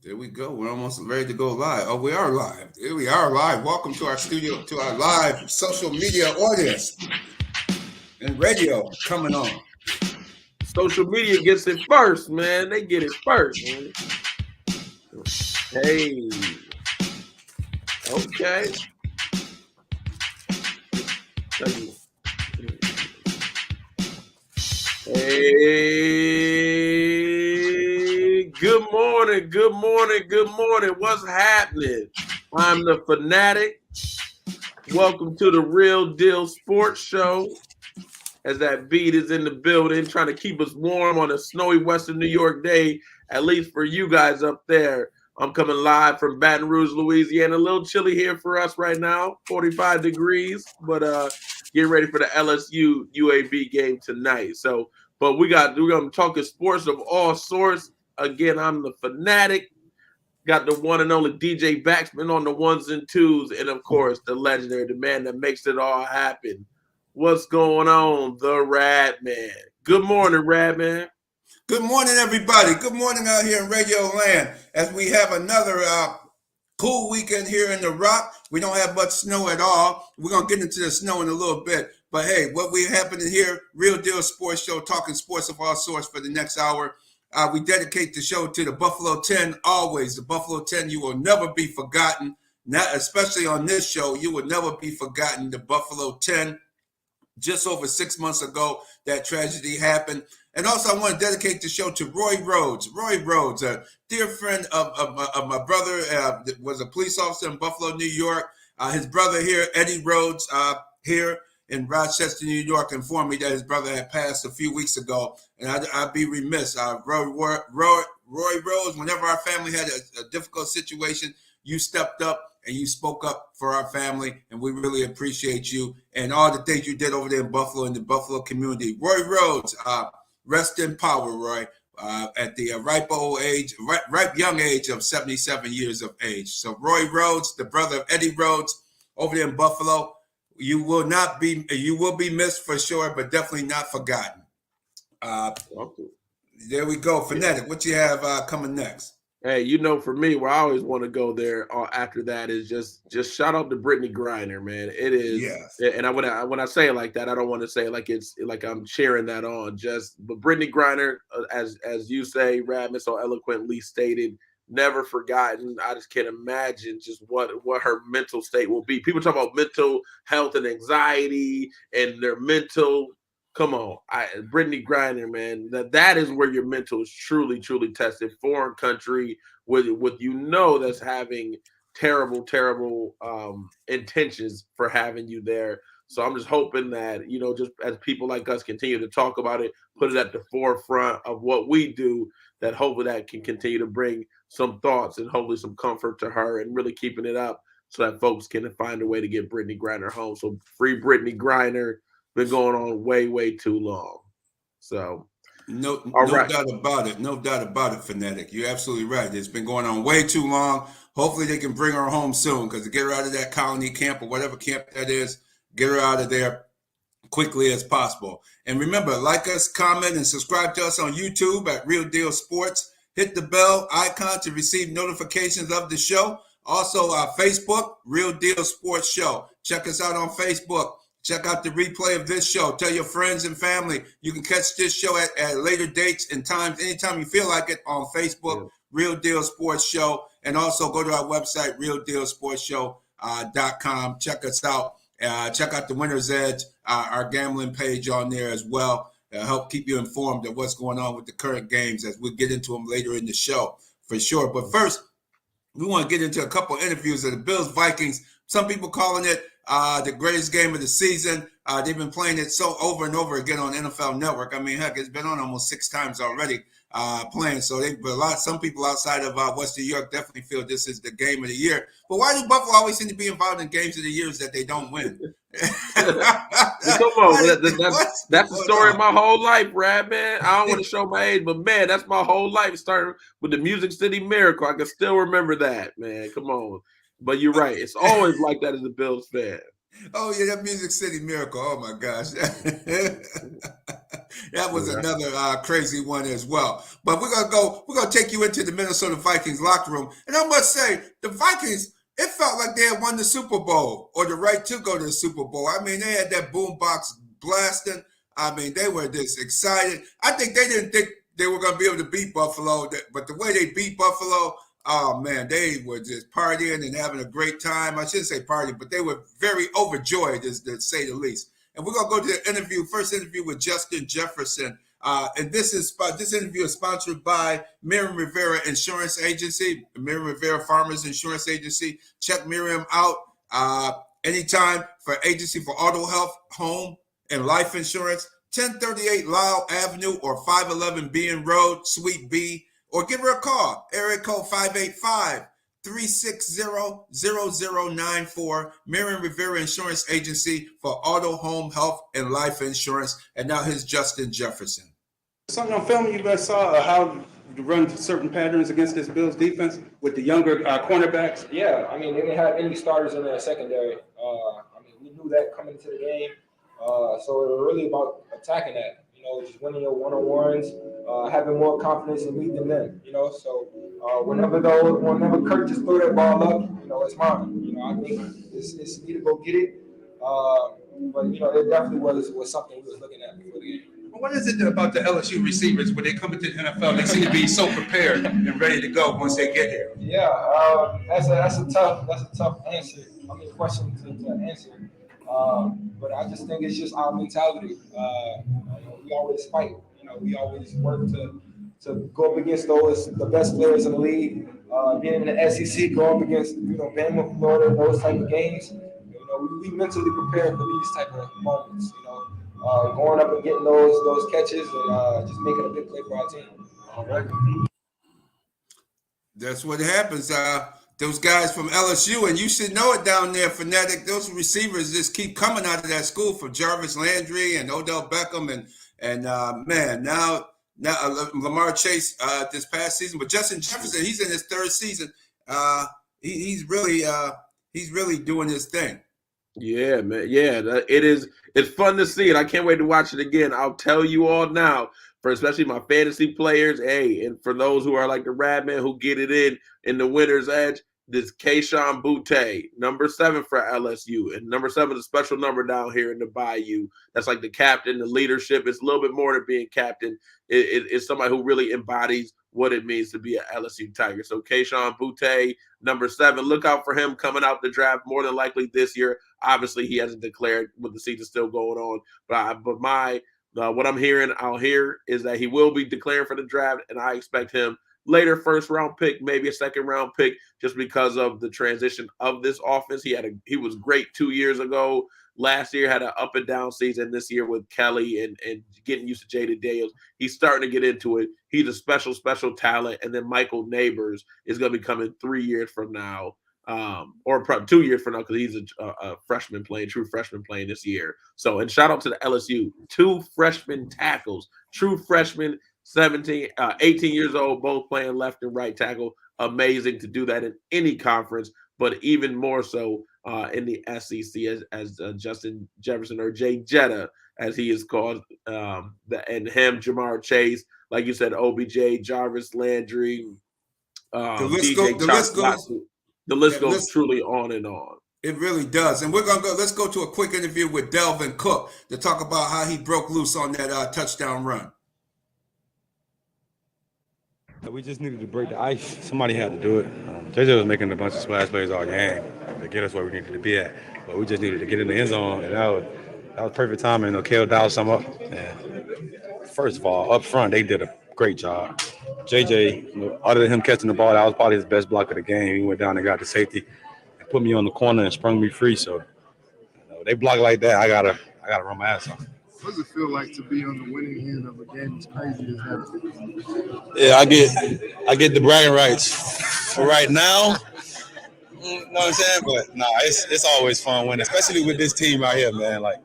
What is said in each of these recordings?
There we go. We're almost ready to go live. Oh, we are live. Here we are live. Welcome to our studio, to our live social media audience and radio coming on. Social media gets it first, man. They get it first, man. Hey, okay. Hey, good morning, good morning, good morning. What's happening? I'm the Fanatic. Welcome to the Real Deal Sports Show. As that beat is in the building, trying to keep us warm on a snowy Western New York day, at least for you guys up there. I'm coming live from Baton Rouge, Louisiana. A little chilly here for us right now, 45 degrees, but getting ready for the LSU UAB game tonight. So, but we're gonna talk sports of all sorts. Again, I'm the Fanatic. Got the one and only DJ Baxman on the ones and twos, and of course the legendary, the man that makes it all happen. What's going on, the Rad Man? Good morning, Rad Man. Good morning, everybody. Good morning out here in Radio Land as we have another cool weekend here in the Rock. We don't have much snow at all. We're going to get into the snow in a little bit. But hey, what we happening here, Real Deal Sports Show, talking sports of all sorts for the next hour. We dedicate the show to the Buffalo 10 always. The Buffalo 10, you will never be forgotten. Not, especially on this show, you will never be forgotten. The Buffalo 10. Just over 6 months ago, that tragedy happened. And also, I want to dedicate the show to Roy Rhodes. Roy Rhodes, a dear friend of my brother, was a police officer in Buffalo, New York. His brother here, Eddie Rhodes, here in Rochester, New York, informed me that his brother had passed a few weeks ago. And I'd be remiss. Roy Rhodes, whenever our family had a difficult situation, you stepped up and you spoke up for our family, and we really appreciate you and all the things you did over there in Buffalo, in the Buffalo community. Roy Rhodes, rest in power, Roy, at the ripe young age of 77 years of age. So Roy Rhodes, the brother of Eddie Rhodes, over there in Buffalo, you will be missed for sure, but definitely not forgotten. There we go. Fanatic, what you have coming next? Hey, for me, where I always want to go there after that is just shout out to Brittany Griner, man. It is, yes. And when I say it like that, I don't want to say like it's like I'm cheering that on. But Brittany Griner, as you say, Radman so eloquently stated, never forgotten. I just can't imagine just what her mental state will be. People talk about mental health and anxiety and their mental. Come on, Brittany Griner, man. That is where your mental is truly tested. Foreign country with that's having terrible intentions for having you there. So I'm just hoping that just as people like us continue to talk about it, put it at the forefront of what we do, that hopefully that can continue to bring some thoughts and hopefully some comfort to her, and really keeping it up so that folks can find a way to get Brittany Griner home. So free Brittany Griner. Been going on way too long. So no doubt about it. No doubt about it, Fanatic. You're absolutely right. It's been going on way too long. Hopefully they can bring her home soon, because to get her out of that colony camp or whatever camp that is, get her out of there quickly as possible. And remember, like us, comment, and subscribe to us on YouTube at Real Deal Sports. Hit the bell icon to receive notifications of the show. Also, Facebook, Real Deal Sports Show. Check us out on Facebook. Check out the replay of this show. Tell your friends and family. You can catch this show at later dates and times, anytime you feel like it, on Facebook, Real Deal Sports Show. And also go to our website, realdealsportshow.com. Check us out. Check out the Winner's Edge, our gambling page on there as well. Help keep you informed of what's going on with the current games as we get into them later in the show, for sure. But first, we want to get into a couple of interviews of the Bills-Vikings. Some people calling it the greatest game of the season. They've been playing it so over and over again on NFL Network. I mean, heck, it's been on almost 6 times already playing. So some people outside of Western New York definitely feel this is the game of the year. But why do Buffalo always seem to be involved in games of the years that they don't win? Come on, that's the story of my whole life, Rad, man. I don't want to show my age, but man, that's my whole life. Starting with the Music City Miracle, I can still remember that, man. Come on. But you're right. It's always like that as a Bills fan. Oh, yeah, that Music City Miracle. Oh, my gosh. That was another crazy one as well. But we're gonna take you into the Minnesota Vikings locker room. And I must say, the Vikings, it felt like they had won the Super Bowl or the right to go to the Super Bowl. I mean, they had that boombox blasting. I mean, they were just excited. I think they didn't think they were going to be able to beat Buffalo, but the way they beat Buffalo, oh man, they were just partying and having a great time. I shouldn't say party, but they were very overjoyed, to say the least. And we're going to go to the first interview with Justin Jefferson. And this interview is sponsored by Miriam Rivera Insurance Agency, Miriam Rivera Farmers Insurance Agency. Check Miriam out anytime for agency for auto health, home, and life insurance. 1038 Lyle Avenue or 511 Bean Road, Suite B, or give her a call, area code 585-360-0094, Miriam Rivera Insurance Agency for auto, home, health, and life insurance. And now here's Justin Jefferson. Something on film you guys saw how to run certain patterns against this Bills defense with the younger cornerbacks? Yeah, I mean, they didn't have any starters in their secondary. We knew that coming into the game. So it was really about attacking that, just winning your one-on-ones, having more confidence in leading them, So whenever Kirk just threw that ball up, it's mine. I think it's need to go get it. But it definitely was something we was looking at before the game. What is it about the LSU receivers when they come into the NFL? They seem to be so prepared and ready to go once they get here. Yeah, that's a tough answer. Question to answer. But I just think it's just our mentality. We always fight. We always work to go up against the best players in the league. Being in the SEC, go up against Bama, Florida, those type of games. We mentally prepare for these type of moments. Going up and getting those catches and just making a big play for our team. All right. That's what happens. Those guys from LSU, and you should know it down there, Fanatic. Those receivers just keep coming out of that school for Jarvis Landry and Odell Beckham and man, now Lamar Chase this past season, but Justin Jefferson, he's in his third season. He's really doing his thing. Yeah, man. Yeah, it's fun to see it. I can't wait to watch it again. I'll tell you all now, for especially my fantasy players, and for those who are like the Radman who get it in the winner's edge, this Kayshon Boutte, number 7 for LSU, and number 7 is a special number down here in the Bayou. That's like the captain, the leadership. It's a little bit more than being captain. It's somebody who really embodies what it means to be an LSU Tiger. So Kayshon Boutte, number 7, look out for him coming out the draft more than likely this year. Obviously, he hasn't declared with the season still going on, but what I'm hearing out here is that he will be declaring for the draft, and I expect him later first round pick, maybe a second round pick, just because of the transition of this offense. He was great 2 years ago. Last year had an up and down season. This year with Kelly and getting used to Jaden Daniels, he's starting to get into it. He's a special talent. And then Michael Neighbors is going to be coming 3 years from now, or probably 2 years from now, because he's a freshman true freshman playing this year. So, and shout out to the LSU, 2 freshman tackles, true freshmen. 18 years old, both playing left and right tackle. Amazing to do that in any conference, but even more so in the SEC as Justin Jefferson, or Jay Jetta, as he is called, and him, Jamar Chase, like you said, OBJ, Jarvis Landry, the list goes truly on and on. It really does. And let's go to a quick interview with Delvin Cook to talk about how he broke loose on that touchdown run. We just needed to break the ice. Somebody had to do it. JJ was making a bunch of splash plays all game to get us where we needed to be at. But we just needed to get in the end zone, and that was perfect timing. Kale dialed some up. And first of all, up front, they did a great job. JJ, other than him catching the ball, that was probably his best block of the game. He went down and got the safety and put me on the corner and sprung me free. So they block like that, I gotta run my ass off. What does it feel like to be on the winning end of a game as crazy as that? Yeah, I get the bragging rights for right now. You know what I'm saying? But no, it's always fun winning, especially with this team right here, man. Like,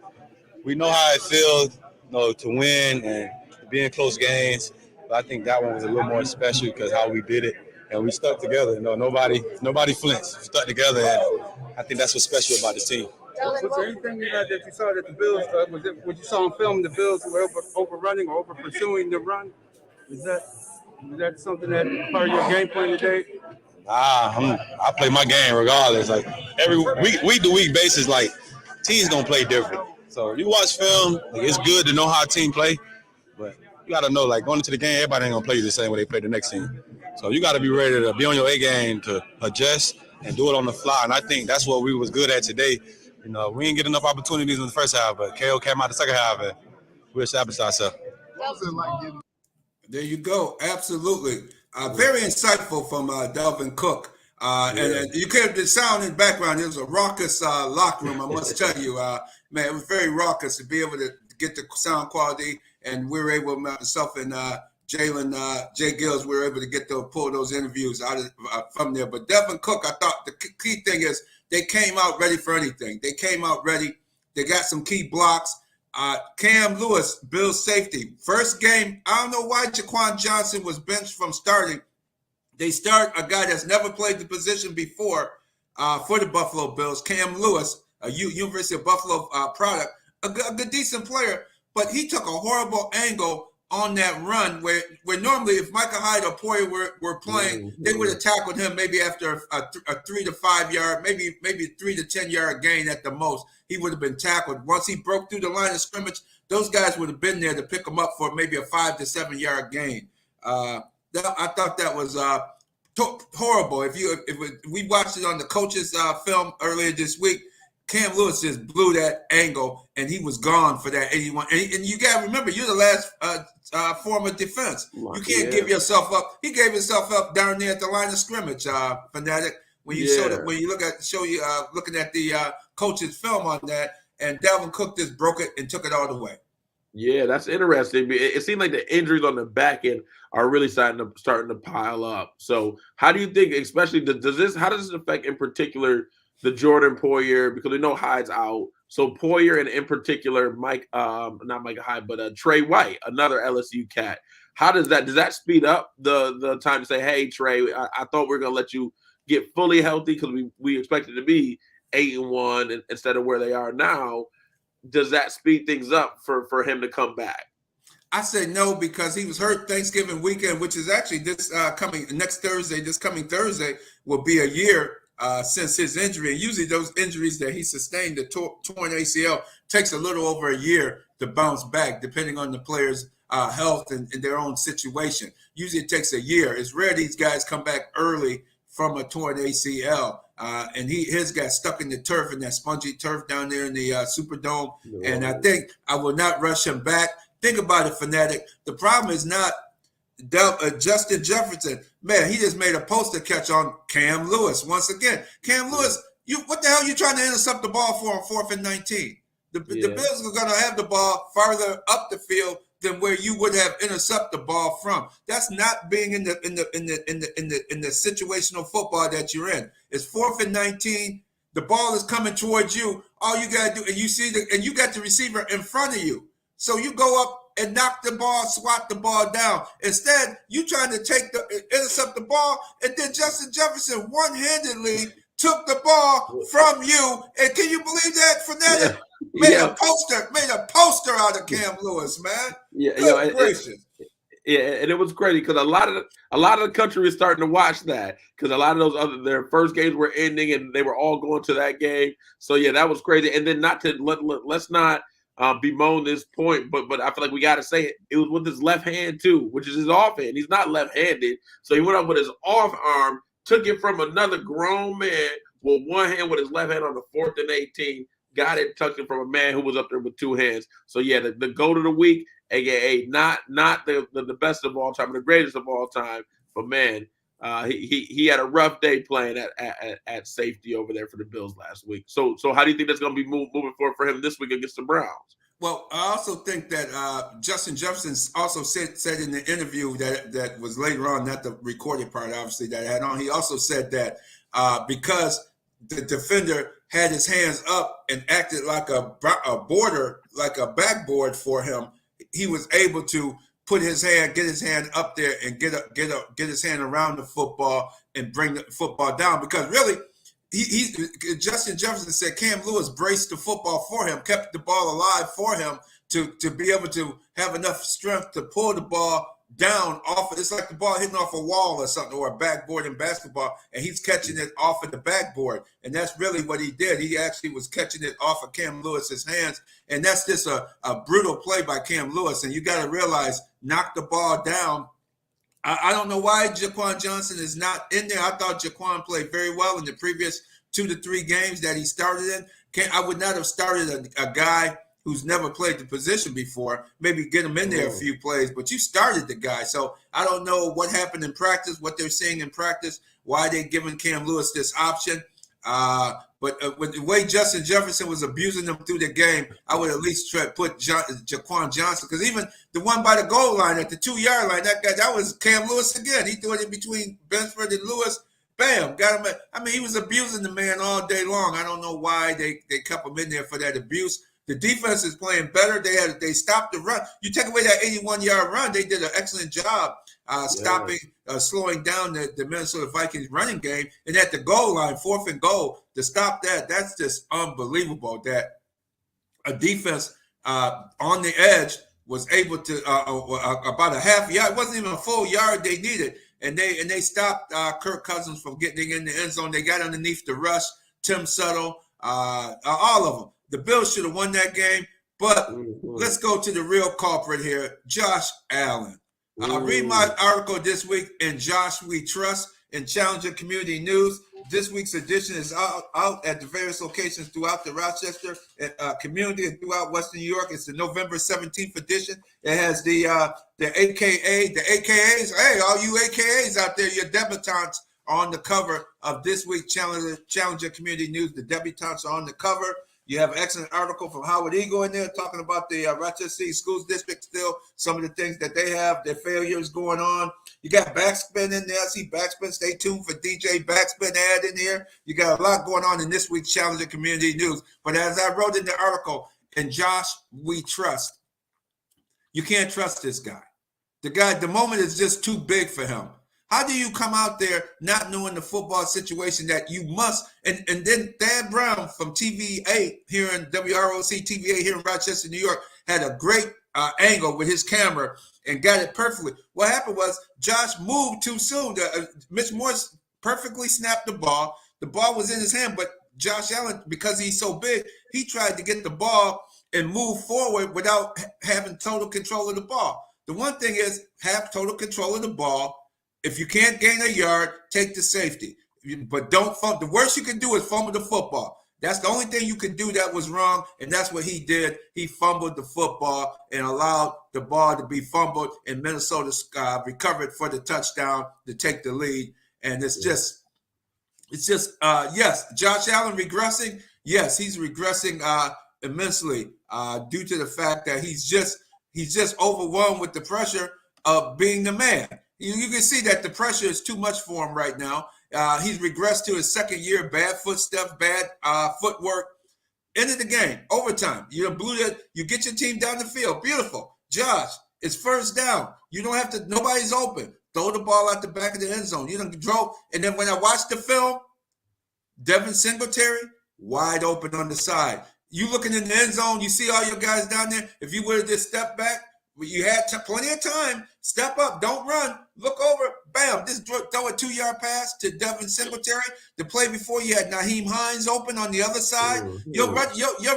we know how it feels, to win and to be in close games. But I think that one was a little more special because how we did it, and we stuck together. Nobody flinched. We stuck together, and I think that's what's special about this team. Was there anything that you saw that the Bills, what you saw on film, the Bills were overrunning or over pursuing the run? Was that something that part of your game plan today? I play my game regardless. Like every week to week basis, like teams gonna play different. So you watch film, like, it's good to know how a team play, but you gotta know like going into the game, everybody ain't gonna play you the same way they play the next team. So you gotta be ready to be on your A game to adjust and do it on the fly. And I think that's what we was good at today. You know, we didn't get enough opportunities in the first half, but KO came out the second half and we established ourselves. What was it like getting? There you go. Absolutely. Very insightful from Delvin Cook. And you could have the sound in the background. It was a raucous locker room, I must tell you. Man, it was very raucous to be able to get the sound quality. And we were able, myself and Jalen, Jay Gills, we were able to get to pull those interviews out of, from there. But Delvin Cook, I thought the key thing is they came out ready for anything. They came out ready. They got some key blocks. Cam Lewis, Bills safety. First game, I don't know why Jaquan Johnson was benched from starting. They start a guy that's never played the position before for the Buffalo Bills, Cam Lewis, a University of Buffalo product, a good, decent player, but he took a horrible angle on that run where normally if Micah Hyde or Poyer were playing, they would have tackled him maybe after a 3 to 5 yard, maybe 3 to 10 yard gain at the most. He would have been tackled. Once he broke through the line of scrimmage, those guys would have been there to pick him up for maybe a 5 to 7 yard gain. I thought that was horrible. If we watched it on the coach's film earlier this week, Cam Lewis just blew that angle, and he was gone for that 81. And you got to remember, you're the last form of defense. You can't give yourself up. He gave himself up down there at the line of scrimmage, Fanatic. When you looking at the coach's film on that, and Dalvin Cook just broke it and took it all the way. Yeah, that's interesting. It seemed like the injuries on the back end are really starting to pile up. So, how do you think, especially, how does this affect in particular the Jordan Poyer, because we know Hyde's out. So Poyer and in particular not Micah Hyde, but Trey White, another LSU cat. How does that speed up the time to say, hey, Trey, I thought we were gonna let you get fully healthy because we expected to be 8-1 instead of where they are now. Does that speed things up for him to come back? I say no, because he was hurt Thanksgiving weekend, which is actually this coming Thursday will be a year since his injury. And usually those injuries that he sustained, the torn ACL, takes a little over a year to bounce back, depending on the player's health and their own situation. Usually it takes a year. It's rare these guys come back early from a torn ACL. And his got stuck in the turf, in that spongy turf down there in the Superdome. Yeah. And I think I will not rush him back. Think about it, Fanatic. The problem is not Justin Jefferson. Man, he just made a poster catch on Cam Lewis once again. Cam Lewis, what the hell are you trying to intercept the ball for on 4th and 19? The Bills are going to have the ball farther up the field than where you would have intercepted the ball from. That's not being in the situational football that you're in. It's 4th and 19. The ball is coming towards you. All you got to do, and you got the receiver in front of you. So you go up and knock the ball, swat the ball down. Instead, you trying to intercept the ball, and then Justin Jefferson one-handedly took the ball from you. And can you believe that, Fanatic? Made a poster out of Cam Lewis, man. Good gracious. And it was crazy because a lot of the country was starting to watch that, because a lot of their first games were ending and they were all going to that game. So yeah, that was crazy. And then let's not bemoan this point, but I feel like we got to say it was with his left hand too, which is his offhand. He's not left-handed, so he went up with his off arm, took it from another grown man with one hand with his left hand on the 4th and 18. Got it, tucked it from a man who was up there with two hands. So yeah, the goat of the week, aka not the best of all time, but the greatest of all time. But man, he had a rough day playing at safety over there for the Bills last week. So how do you think that's going to be moving forward for him this week against the Browns? Well, I also think that Justin Jefferson also said in the interview that was later on, not the recorded part, obviously, that I had on. He also said that because the defender had his hands up and acted like a border, like a backboard for him, he was able to get his hand up there and get his hand around the football and bring the football down. Because really, Justin Jefferson said Cam Lewis braced the football for him, kept the ball alive for him to be able to have enough strength to pull the ball down off. It's like the ball hitting off a wall or something, or a backboard in basketball, and he's catching it off of the backboard. And that's really what he did. He actually was catching it off of Cam Lewis's hands. And that's just a brutal play by Cam Lewis. And you got to realize, knock the ball down. I don't know why Jaquan Johnson is not in there. I thought Jaquan played very well in the previous 2 to 3 games that he started in. I would not have started a guy who's never played the position before. Maybe get him in there a few plays, but you started the guy. So I don't know what happened in practice, what they're seeing in practice, why they're giving Cam Lewis this option. But with the way Justin Jefferson was abusing them through the game, I would at least try to put Jaquan Johnson, because even the one by the goal line at the 2-yard line, that was Cam Lewis again. He threw it in between Benford and Lewis. Bam, got him. I mean, he was abusing the man all day long. I don't know why they kept him in there for that abuse. The defense is playing better. They stopped the run. You take away that 81-yard run, they did an excellent job stopping, slowing down the Minnesota Vikings running game. And at the goal line, 4th and goal, to stop that, that's just unbelievable that a defense on the edge was able to about a half yard. It wasn't even a full yard they needed. And they stopped Kirk Cousins from getting in the end zone. They got underneath the rush, Tim Settle, all of them. The Bills should have won that game, but let's go to the real culprit here, Josh Allen. Read my article this week in Josh We Trust in Challenger Community News. This week's edition is out at the various locations throughout the Rochester community and throughout Western New York. It's the November 17th edition. It has the AKAs. Hey, all you AKAs out there, your debutantes are on the cover of this week's Challenger Community News. The debutantes are on the cover. You have an excellent article from Howard Eagle in there talking about the Rochester City Schools District still, some of the things that they have, their failures going on. You got Backspin in there. I see Backspin. Stay tuned for DJ Backspin ad in here. You got a lot going on in this week's Challenger Community News. But as I wrote in the article, in Josh We Trust, you can't trust this guy. The moment is just too big for him. How do you come out there not knowing the football situation that you must? And then Thad Brown from TV8 here in WROC TV8 here in Rochester, New York, had a great angle with his camera and got it perfectly. What happened was Josh moved too soon. Mitch Morse perfectly snapped the ball. The ball was in his hand, but Josh Allen, because he's so big, he tried to get the ball and move forward without having total control of the ball. The one thing is have total control of the ball. If you can't gain a yard, take the safety. But don't fumble. The worst you can do is fumble the football. That's the only thing you can do that was wrong, and that's what he did. He fumbled the football and allowed the ball to be fumbled, and Minnesota recovered for the touchdown to take the lead. And it's just yes, Josh Allen regressing. Yes, he's regressing immensely due to the fact that he's just overwhelmed with the pressure of being the man. You can see that the pressure is too much for him right now. He's regressed to his second year, bad footsteps, bad footwork. End of the game, overtime. You get your team down the field. Beautiful. Josh, it's first down. You don't have to, nobody's open. Throw the ball out the back of the end zone. You don't drove. And then when I watched the film, Devin Singletary, wide open on the side. You looking in the end zone, you see all your guys down there. If you would have just stepped back, you had plenty of time. Step up. Don't run. Look over. Bam. Just throw a 2-yard pass to Devin Singletary. The play before, you had Nyheim Hines open on the other side. Your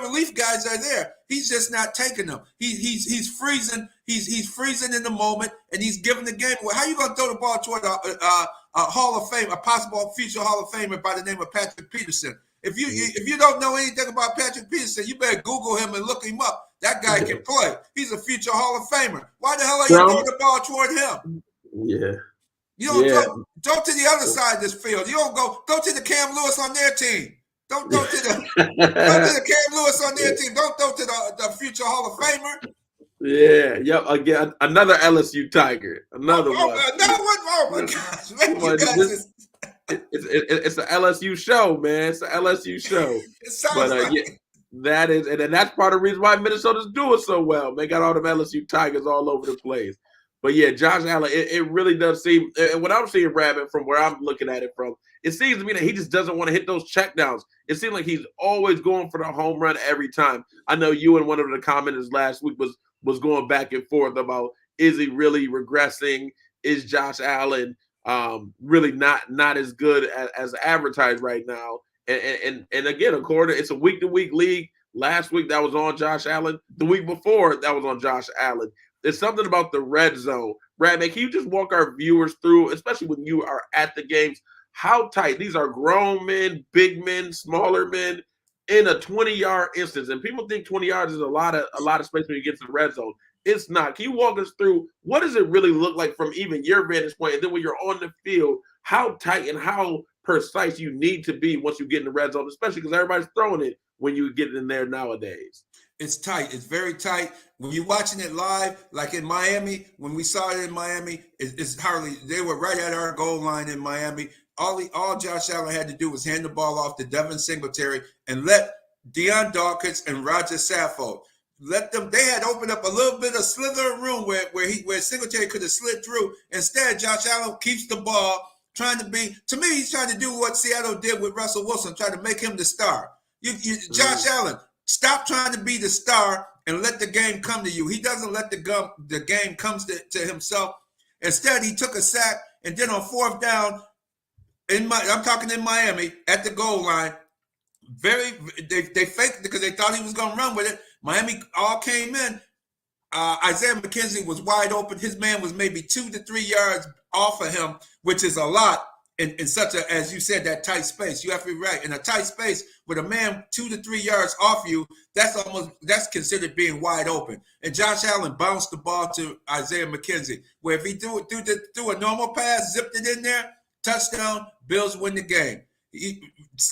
relief guys are there. He's just not taking them. He's freezing. He's freezing in the moment, and he's giving the game away. How you going to throw the ball toward a Hall of Fame, a possible future Hall of Famer by the name of Patrick Peterson? If you don't know anything about Patrick Peterson, you better Google him and look him up. That guy can play. He's a future Hall of Famer. Why the hell are you throwing the ball toward him? Yeah. You don't go to the other side of this field. You don't go to the Cam Lewis on their team. Don't go to the Cam Lewis on their team. Don't go to the future Hall of Famer. Yeah. Yep. Again, another LSU Tiger. Another one. Another one. Oh my gosh. Man, you guys it's an LSU show, man. It's an LSU show. It sounds like yeah, that is, and that's part of the reason why Minnesota's doing so well. They got all them LSU Tigers all over the place. But yeah, Josh Allen, it really does seem, and what I'm seeing, Rabbit, from where I'm looking at it from, it seems to me that he just doesn't want to hit those checkdowns. It seems like he's always going for the home run every time. I know you and one of the commenters last week was going back and forth about, is he really regressing? Is Josh Allen really not as good as advertised right now? And again, according, it's a week-to-week league. Last week that was on Josh Allen. The week before that was on Josh Allen. There's something about the red zone. Radman, can you just walk our viewers through, especially when you are at the games, how tight these are? Grown men, big men, smaller men, in a 20-yard instance. And people think 20 yards is a lot of space when you get to the red zone. It's not. Can you walk us through what does it really look like from even your vantage point? And then when you're on the field, how tight and how precise you need to be once you get in the red zone, especially because everybody's throwing it when you get in there nowadays. It's tight. It's very tight. When you're watching it live, like in Miami, when we saw it in Miami, it's hardly, they were right at our goal line in Miami. All Josh Allen had to do was hand the ball off to Devin Singletary and let Deion Dawkins and Roger Saffold, let them, they had opened up a little bit of slither of room where Singletary could have slid through. Instead, Josh Allen keeps the ball, trying to be, to me, he's trying to do what Seattle did with Russell Wilson, trying to make him the star. Josh Allen, stop trying to be the star and let the game come to you. He doesn't let the game comes to himself. Instead, he took a sack, and then on fourth down, I'm talking in Miami, at the goal line, they faked because they thought he was going to run with it. Miami all came in. Isaiah McKenzie was wide open. His man was maybe 2 to 3 yards off of him, which is a lot in such a, as you said, that tight space. You have to be right. In a tight space with a man 2 to 3 yards off you, that's considered being wide open. And Josh Allen bounced the ball to Isaiah McKenzie, where if he threw a normal pass, zipped it in there, touchdown, Bills win the game.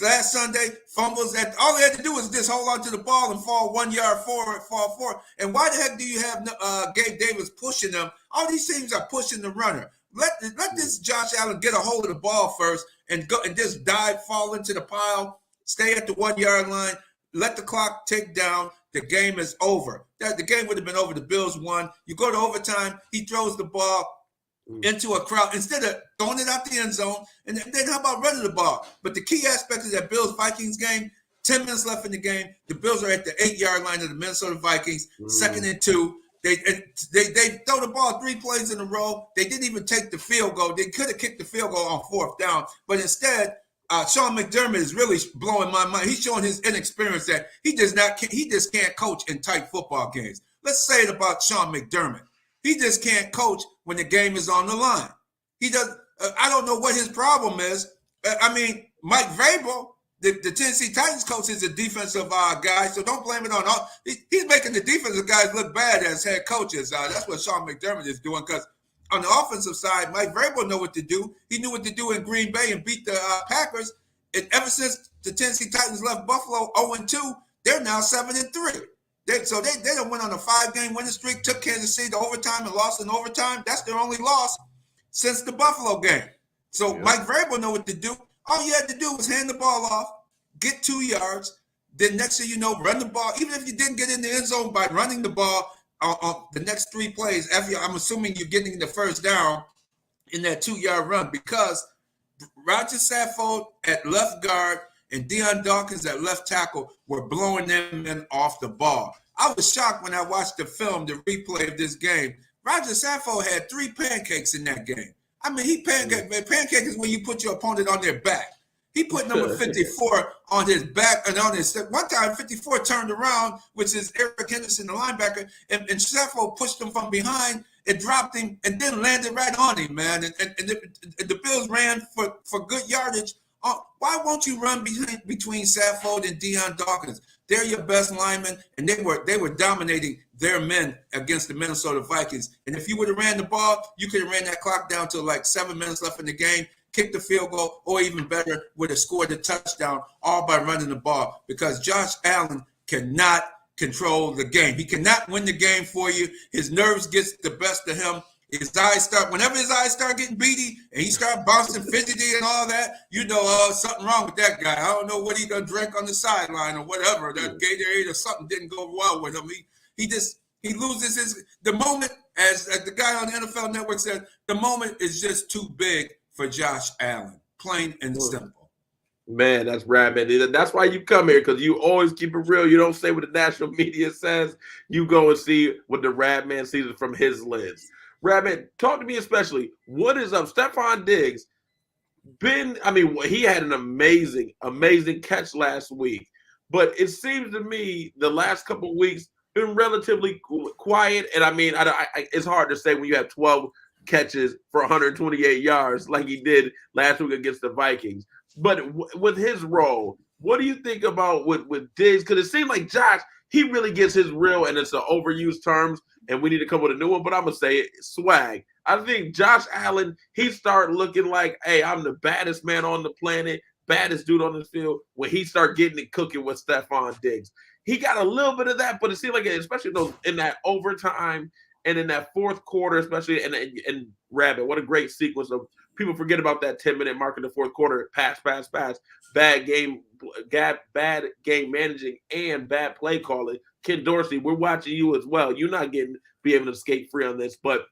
Last Sunday, fumbles, all they had to do was just hold on to the ball and fall 1 yard forward, fall forward. And why the heck do you have Gabe Davis pushing them? All these teams are pushing the runner. Let this Josh Allen get a hold of the ball first and go and just dive, fall into the pile, stay at the 1 yard line, let the clock tick down. The game is over. The game would have been over. The Bills won. You go to overtime, he throws the ball into a crowd instead of throwing it out the end zone. And then how about running the ball? But the key aspect of that Bills-Vikings game, 10 minutes left in the game. The Bills are at the 8 yard line of the Minnesota Vikings, 2nd and 2. They throw the ball 3 plays in a row. They didn't even take the field goal. They could have kicked the field goal on fourth down. But instead, Sean McDermott is really blowing my mind. He's showing his inexperience that he just can't coach in tight football games. Let's say it about Sean McDermott. He just can't coach when the game is on the line. He does. I don't know what his problem is. I mean, Mike Vrabel, the Tennessee Titans coach, is a defensive guy, so don't blame it on all. He's making the defensive guys look bad as head coaches. That's what Sean McDermott is doing, because on the offensive side, Mike Vrabel know what to do. He knew what to do in Green Bay and beat the Packers. And ever since the Tennessee Titans left Buffalo 0-2, they're now 7-3. They done went on a 5-game winning streak, took Kansas City to overtime and lost in overtime. That's their only loss since the Buffalo game. So yeah. Mike Vrabel know what to do. All you had to do was hand the ball off, get 2 yards. Then next thing you know, run the ball. Even if you didn't get in the end zone by running the ball on the next 3 plays, I'm assuming you're getting the first down in that 2 yard run, because Roger Saffold at left guard and Deion Dawkins at left tackle were blowing them in off the ball. I was shocked when I watched the replay of this game. Roger Saffold had 3 pancakes in that game. I mean, pancake is when you put your opponent on their back. He put number 54 on his back, and on his one time 54 turned around, which is Eric Henderson, the linebacker, and Saffold pushed him from behind and dropped him, and then landed right on him, man. And the Bills ran for good yardage. Why won't you run between Saffold and Deion Dawkins? They're your best linemen, and they were dominating their men against the Minnesota Vikings. And if you would have ran the ball, you could have ran that clock down to like 7 minutes left in the game, kicked the field goal, or even better, would have scored the touchdown, all by running the ball. Because Josh Allen cannot control the game. He cannot win the game for you. His nerves gets the best of him. Whenever his eyes start getting beady and he start bouncing fidgety and all that, you know something wrong with that guy. I don't know what he done drank on the sideline or whatever. That Gatorade or something didn't go well with him. He loses the moment as the guy on the NFL Network said, the moment is just too big for Josh Allen, plain and simple. Man, that's rad, man. That's why you come here, because you always keep it real. You don't say what the national media says. You go and see what the Rad Man sees from his lens. Rad Man, talk to me especially. What is up? Stephon Diggs, he had an amazing catch last week. But it seems to me the last couple of weeks been relatively quiet. And it's hard to say when you have 12 catches for 128 yards like he did last week against the Vikings. But with his role, what do you think about with Diggs? Because it seems like Josh, he really gets his real, and it's an overused terms, and we need to come with a new one, but I'm going to say it, swag. I think Josh Allen, he started looking like, hey, I'm the baddest man on the planet, baddest dude on the field, when he started getting it cooking with Stephon Diggs. He got a little bit of that, but it seemed like, especially in that overtime and in that fourth quarter, especially, and Rabbit, what a great sequence of people forget about that 10-minute mark in the fourth quarter. Pass. Bad game managing and bad play calling. Ken Dorsey, we're watching you as well. You're not be able to skate free on this. But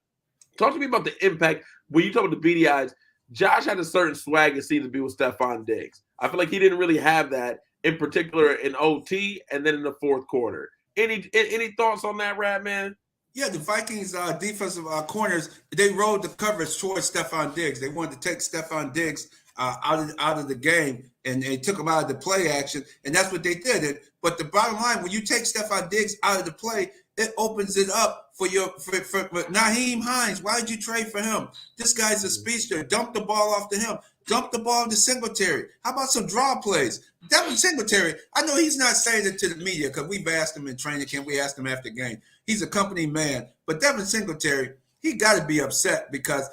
talk to me about the impact. When you talk about the beady eyes, Josh had a certain swag it seemed to be with Stephon Diggs. I feel like he didn't really have that, in particular in OT and then in the fourth quarter. Any thoughts on that, Rad Man? Yeah, the Vikings defensive corners, they rolled the coverage towards Stephon Diggs. They wanted to take Stephon Diggs out of the game, and they took him out of the play action, and that's what they did. But the bottom line, when you take Stephon Diggs out of the play, it opens it up for Nyheim Hines. Why did you trade for him? This guy's a speedster. Dump the ball off to him. Dump the ball to Singletary. How about some draw plays? Devin Singletary, I know he's not saying it to the media because we've asked him in training camp. We asked him after the game. He's a company man. But Devin Singletary, he got to be upset because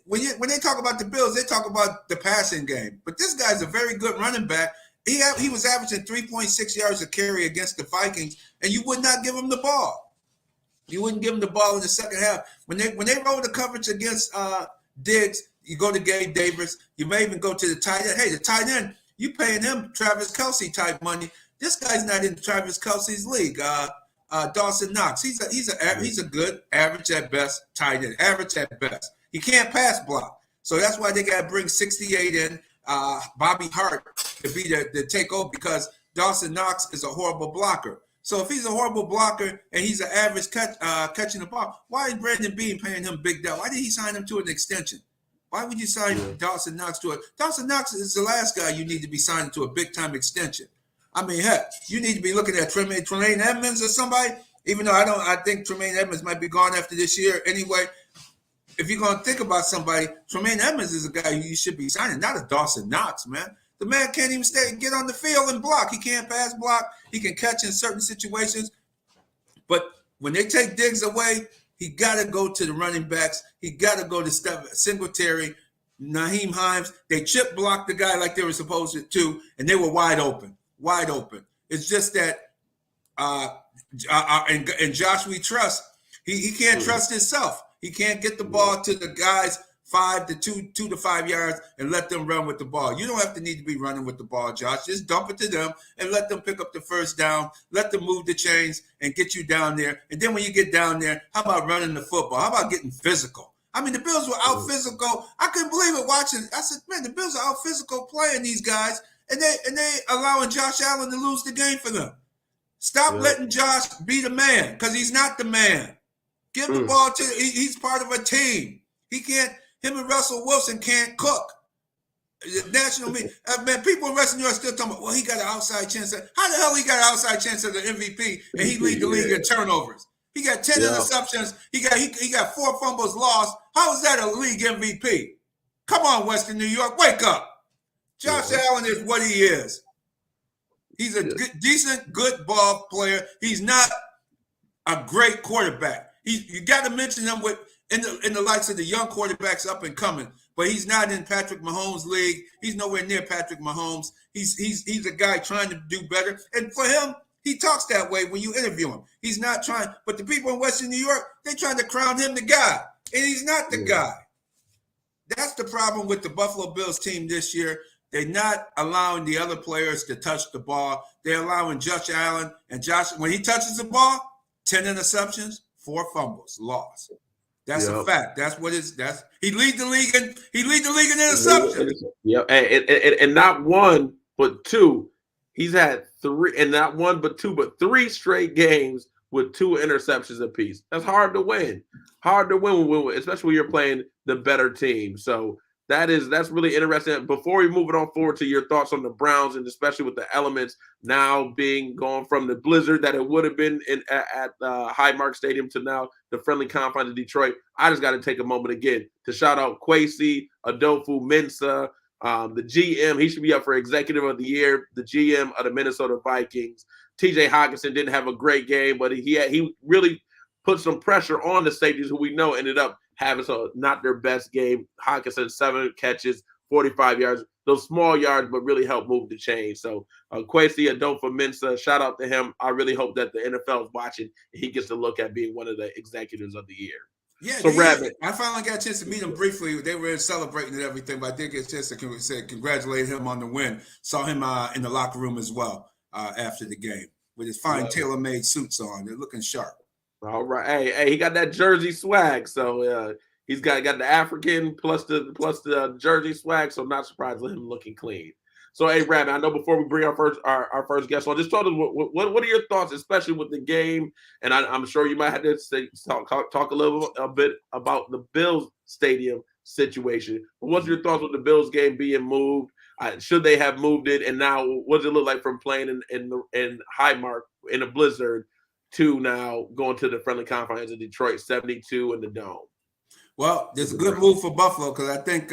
when they talk about the Bills, they talk about the passing game. But this guy's a very good running back. He was averaging 3.6 yards a carry against the Vikings, and you would not give him the ball. You wouldn't give him the ball in the second half. When they roll the coverage against Diggs, you go to Gabe Davis. You may even go to the tight end. Hey, the tight end, you paying him Travis Kelce type money. This guy's not in Travis Kelce's league. Dawson Knox, he's a good average at best tight end. Average at best. He can't pass block, so that's why they got to bring 68 in Bobby Hart to be the takeover because Dawson Knox is a horrible blocker. So if he's a horrible blocker and he's an average catching the ball, why is Brandon Beane paying him big dough? Why did he sign him to an extension? Why would you sign Dawson Knox to it? Dawson Knox is the last guy you need to be signing to a big-time extension. I mean, heck, you need to be looking at Tremaine Edmonds or somebody, even though I think Tremaine Edmonds might be gone after this year anyway. If you're going to think about somebody, Tremaine Edmonds is a guy you should be signing, not a Dawson Knox, man. The man can't even get on the field and block. He can't pass block. He can catch in certain situations. But when they take Diggs away, he got to go to the running backs. He got to go to Singletary, Nyheim Hines. They chip blocked the guy like they were supposed to, and they were wide open. Wide open. It's just that and Josh we trust. He can't trust himself. He can't get the ball to the guys 2 to 5 yards and let them run with the ball. You don't have to need to be running with the ball, Josh. Just dump it to them and let them pick up the first down. Let them move the chains and get you down there. And then when you get down there, how about running the football? How about getting physical? I mean, the Bills were out physical. I couldn't believe it watching. I said, man, the Bills are out physical playing these guys. And they allowing Josh Allen to lose the game for them. Stop letting Josh be the man because he's not the man. Give the ball to he's part of a team. He can't. Him and Russell Wilson can't cook. National media, man. People in Western New York still talking about. Well, he got an outside chance. How the hell he got an outside chance of the MVP and he lead the league in turnovers? He got 10 interceptions. He got 4 fumbles lost. How is that a league MVP? Come on, Western New York, wake up. Josh Allen is what he is. He's a decent, good ball player. He's not a great quarterback. You got to mention him in the likes of the young quarterbacks up and coming. But he's not in Patrick Mahomes' league. He's nowhere near Patrick Mahomes. He's a guy trying to do better. And for him, he talks that way when you interview him. He's not trying. But the people in Western New York, they're trying to crown him the guy. And he's not the guy. That's the problem with the Buffalo Bills team this year. They're not allowing the other players to touch the ball. They're allowing Josh Allen and Josh, when he touches the ball, 10 interceptions, 4 fumbles, lost. That's a Yep. fact. He lead the league in interceptions. Yep. And not one, but two. He's had three, and not one, but two, but three straight games with 2 interceptions apiece. That's hard to win. Hard to win, especially when you're playing the better team. So that's really interesting. Before we move it on forward to your thoughts on the Browns, and especially with the elements now going from the blizzard that it would have been at Highmark Stadium to now the friendly confines of Detroit, I just got to take a moment again to shout out Kwesi Adofo-Mensah, the GM. He should be up for Executive of the Year, the GM of the Minnesota Vikings. TJ Hockenson didn't have a great game, but he really put some pressure on the safeties, who we know ended up having not their best game. Hockenson, 7 catches, 45 yards. Those small yards, but really helped move the chain. So Kwesi Adofo-Mensah, shout out to him. I really hope that the NFL is watching and he gets to look at being one of the Executives of the Year. Yeah, so Rabbit. I finally got a chance to meet him briefly. They were celebrating and everything, but I did get a chance to congratulate him on the win. Saw him in the locker room as well after the game with his fine tailor-made suits on. They're looking sharp. All right. Hey, he got that Jersey swag. So he's got the African plus the Jersey swag. So not surprised with him looking clean. So hey, Rabbit, I know before we bring our first guest on, just tell us what are your thoughts, especially with the game? And I'm sure you might have to talk a bit about the Bills stadium situation. But what's your thoughts with the Bills game being moved? Should they have moved it? And now, what does it look like from playing in Highmark in a blizzard to now going to the friendly confines of Detroit, 72 in the Dome? Well, there's a good move for Buffalo because I think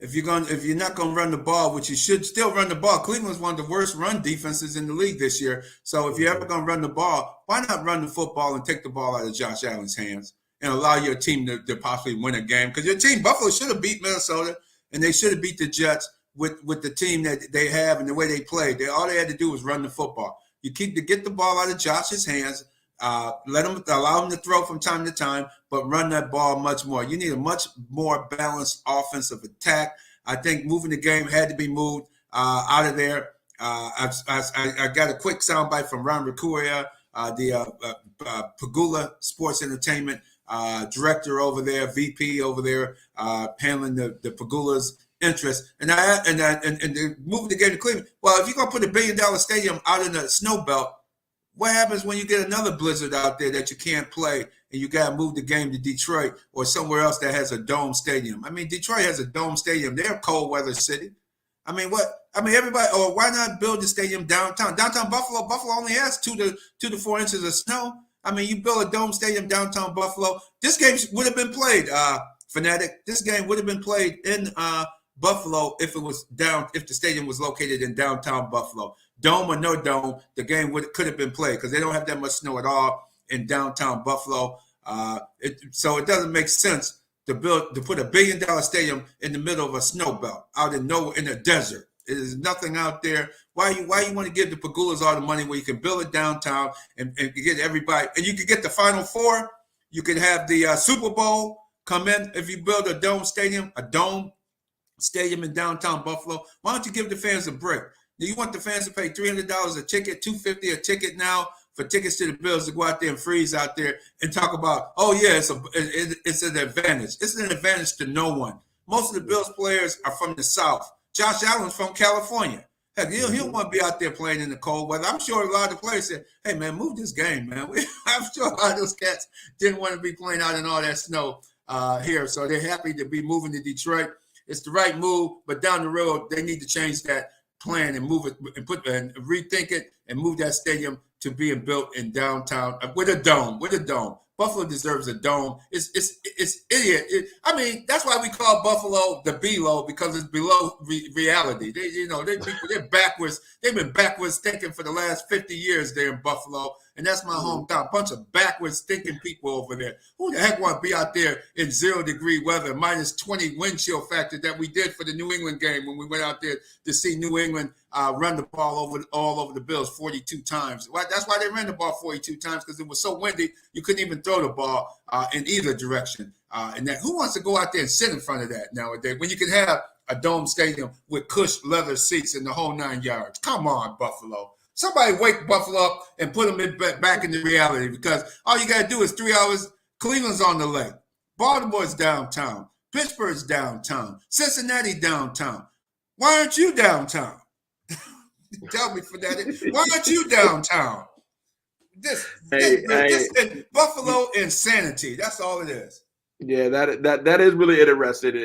if you're not going to run the ball, which you should still run the ball. Cleveland's one of the worst run defenses in the league this year. So if you're ever going to run the ball, why not run the football and take the ball out of Josh Allen's hands and allow your team to possibly win a game? Because your team, Buffalo, should have beat Minnesota and they should have beat the Jets with the team that they have and the way they played. All they had to do was run the football. You get the ball out of Josh's hands. Allow him to throw from time to time, but run that ball much more. You need a much more balanced offensive attack. I think moving the game had to be moved out of there. I got a quick soundbite from Ron Riccoria, the Pagula Sports Entertainment director over there, VP over there, handling the Pagula's interest. And moving the game to Cleveland. Well, if you're gonna put $1 billion stadium out in the snow belt, what happens when you get another blizzard out there that you can't play and you got to move the game to Detroit or somewhere else that has a dome stadium? I mean, Detroit has a dome stadium. They're a cold weather city. I mean, everybody, or why not build the stadium downtown? Downtown Buffalo only has 2 to 4 inches of snow. I mean, you build a dome stadium downtown Buffalo. This game would have been played, Fanatic. This game would have been played in Buffalo if the stadium was located in downtown Buffalo. Dome or no dome, the game could have been played because they don't have that much snow at all in downtown Buffalo. So it doesn't make sense to put $1 billion stadium in the middle of a snow belt out in the desert. There's nothing out there. Why you want to give the Pagulas all the money when you can build it downtown and get everybody, and you could get the Final Four. You could have the Super Bowl come in if you build a dome stadium in downtown Buffalo. Why don't you give the fans a break? Do you want the fans to pay $300 a ticket, $250 a ticket now for tickets to the Bills to go out there and freeze out there and talk about, oh yeah, it's an advantage. It's an advantage to no one. Most of the Bills players are from the South. Josh Allen's from California. Heck, he don't want to be out there playing in the cold weather. I'm sure a lot of the players said, hey man, move this game, man. I'm sure a lot of those cats didn't want to be playing out in all that snow here. So they're happy to be moving to Detroit. It's the right move, but down the road, they need to change that plan and move it and rethink it and move that stadium to being built in downtown with a dome. Buffalo deserves a dome. It's idiot. I mean, that's why we call Buffalo the B-Low, because it's below reality. They're backwards. They've been backwards thinking for the last 50 years there in Buffalo. And that's my hometown. Bunch of backwards thinking people over there. Who the heck want to be out there in 0-degree weather, -20 wind chill factor that we did for the New England game when we went out there to see New England run the ball all over the Bills 42 times. That's why they ran the ball 42 times, because it was so windy you couldn't even throw the ball in either direction. And who wants to go out there and sit in front of that nowadays when you can have a dome stadium with cush leather seats in the whole 9 yards? Come on, Buffalo. Somebody wake Buffalo up and put them back into reality, because all you got to do is 3 hours. Cleveland's on the lake. Baltimore's downtown. Pittsburgh's downtown. Cincinnati downtown. Why aren't you downtown? Tell me, Fanatic. Why aren't you downtown? This Buffalo insanity. That's all it is. Yeah, that is really interesting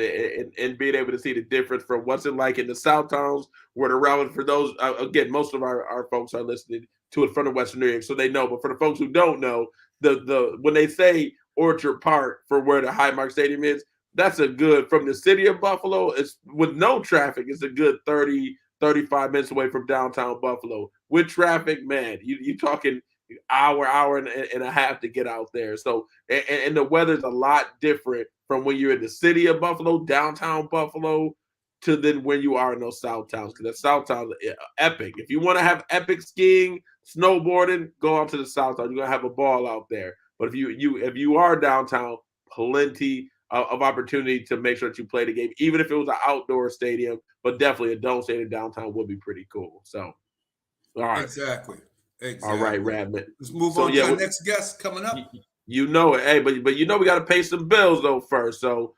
in being able to see the difference from what's it like in the South towns where the relevant for those again, most of our folks are listening to it from the Western New York, so they know. But for the folks who don't know, the when they say Orchard Park for where the Highmark Stadium is, that's a good from the city of Buffalo. It's with no traffic. It's a good 30, 35 minutes away from downtown Buffalo. With traffic, man, you talking hour and a half to get out there. So and the weather's a lot different from when you're in the city of Buffalo, downtown Buffalo, to then when you are in those south towns. Because the south towns are epic. If you want to have epic skiing, snowboarding, go out to the south town. You're gonna have a ball out there. But if you are downtown, plenty of opportunity to make sure that you play the game, even if it was an outdoor stadium. But definitely a dome stadium downtown would be pretty cool. So, all right, Exactly. all right, Radman. Let's move So, on yeah, to our next guest coming up. You know it, hey, but you know we got to pay some bills though first. So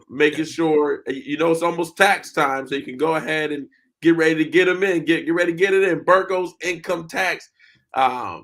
making sure it's almost tax time, so you can go ahead and get ready to get them in. Get ready to get it in. Burgos income tax at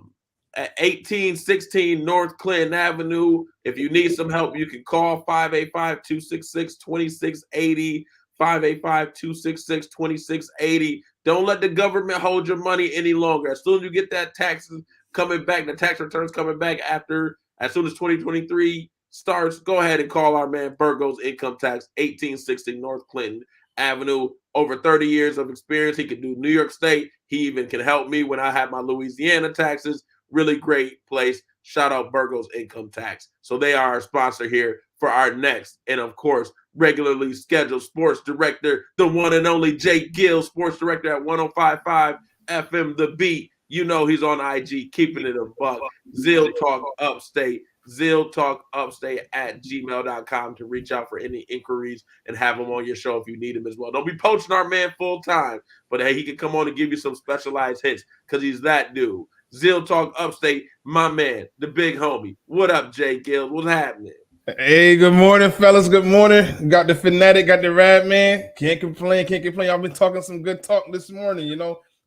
1816 North Clinton Avenue. If you need some help, you can call 585-266-2680. 585-266-2680. Don't let the government hold your money any longer. As soon as you get that taxes coming back, the tax returns coming back as soon as 2023 starts, go ahead and call our man Burgos Income Tax, 1860 North Clinton Avenue. Over 30 years of experience. He can do New York State. He even can help me when I have my Louisiana taxes. Really great place. Shout out Burgos Income Tax. So they are our sponsor here for our next, and of course, regularly scheduled sports director, the one and only Jake Gill, sports director at 105.5 FM The Beat. You know he's on IG, keeping it a buck. Zeal Talk Upstate at gmail.com to reach out for any inquiries and have him on your show if you need him as well. Don't be poaching our man full time, but hey, he can come on and give you some specialized hits because he's that dude. Zeal Talk Upstate, my man, the big homie. What up, Jay Gill? What's happening? Hey, good morning, fellas. Good morning. Got the Fanatic, got the Rad Man. Can't complain. Y'all been talking some good talk this morning,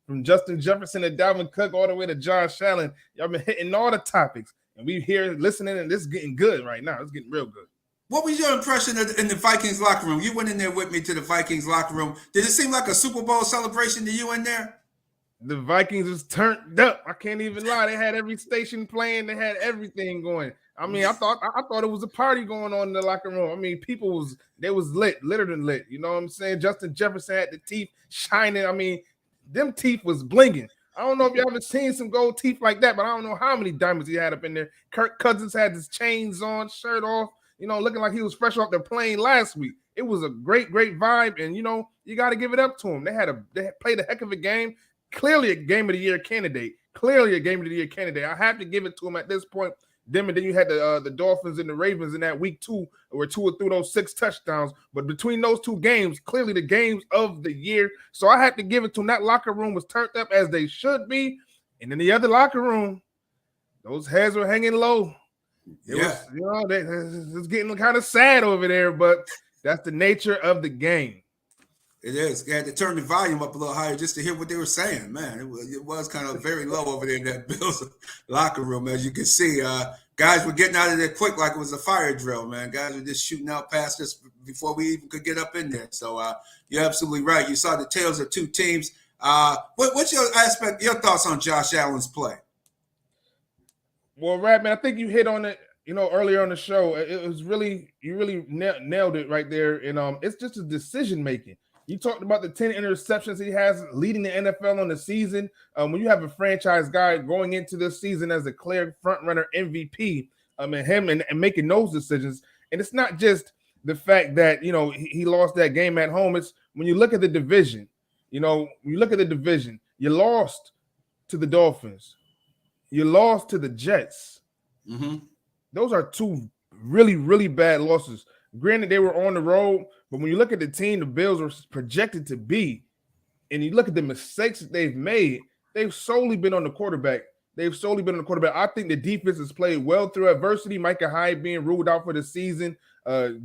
from Justin Jefferson to Dalvin Cook all the way to Josh Allen. Y'all been hitting all the topics. And we here listening, and this is getting good right now. It's getting real good. What was your impression in the Vikings locker room? You went in there with me to the Vikings locker room. Did it seem like a Super Bowl celebration to you in there? The Vikings was turned up. I can't even lie. They had every station playing. They had everything going. I mean, I thought it was a party going on in the locker room. I mean, was lit, litter than lit. You know what I'm saying? Justin Jefferson had the teeth shining. I mean, them teeth was blinging. I don't know if you ever seen some gold teeth like that, but I don't know how many diamonds he had up in there. Kirk Cousins had his chains on, shirt off, looking like he was fresh off the plane last week. It was a great vibe, and you got to give it up to him. They played a heck of a game. Clearly a game of the year candidate. I have to give it to him at this point. Then you had the Dolphins and the Ravens in that week 2, where Tua threw those 6 touchdowns. But between those 2 games, clearly the games of the year. So I have to give it to him. That locker room was turned up as they should be. And in the other locker room, those heads were hanging low. It was getting kind of sad over there, but that's the nature of the game. It is. They had to turn the volume up a little higher just to hear what they were saying. Man, it was kind of very low over there in that Bills locker room, as you can see. Guys were getting out of there quick like it was a fire drill, man. Guys were just shooting out past us before we even could get up in there. So you're absolutely right. You saw the tales of 2 teams. What's your thoughts on Josh Allen's play? Well, Radman, I think you hit on it, earlier on the show. It was you really nailed it right there. And it's just a decision making. You talked about the 10 interceptions he has leading the NFL on the season. When you have a franchise guy going into this season as a clear front-runner MVP, and making those decisions, and it's not just the fact that, he lost that game at home. It's when you look at the division, you lost to the Dolphins. You lost to the Jets. Mm-hmm. Those are 2 really, really bad losses. Granted, they were on the road, but when you look at the team the Bills were projected to be, and you look at the mistakes that they've made, they've solely been on the quarterback. they've solely been on the quarterback. I think the defense has played well through adversity. Micah Hyde being ruled out for the season.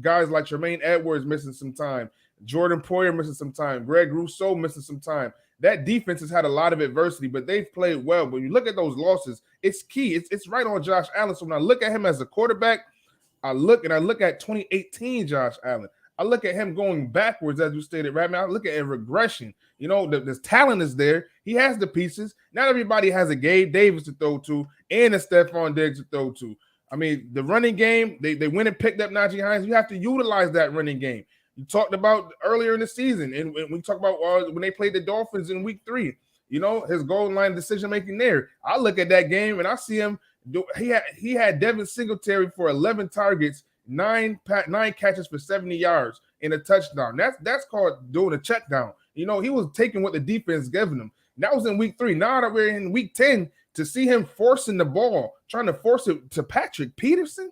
Guys like Tremaine Edwards missing some time. Jordan Poyer missing some time. Greg Rousseau missing some time. That defense has had a lot of adversity, but they've played well. But when you look at those losses, it's key. It's right on Josh Allen. So when I look at him as a quarterback, I look at 2018 Josh Allen. I look at him going backwards, as you stated, right now. I look at a regression. You know, the talent is there. He has the pieces. Not everybody has a Gabe Davis to throw to and a Stephon Diggs to throw to. I mean, the running game, they went and picked up Najee Hines. You have to utilize that running game. You talked about earlier in the season, and when we talk about when they played the Dolphins in week 3, you know, his goal line decision-making there. I look at that game, and I see him. He had Devin Singletary for 11 targets, 9 catches for 70 yards and a touchdown. That's called doing a check down. You know, he was taking what the defense giving him. That was in week 3. Now that we're in week 10, to see him forcing the ball, trying to force it to Patrick Peterson.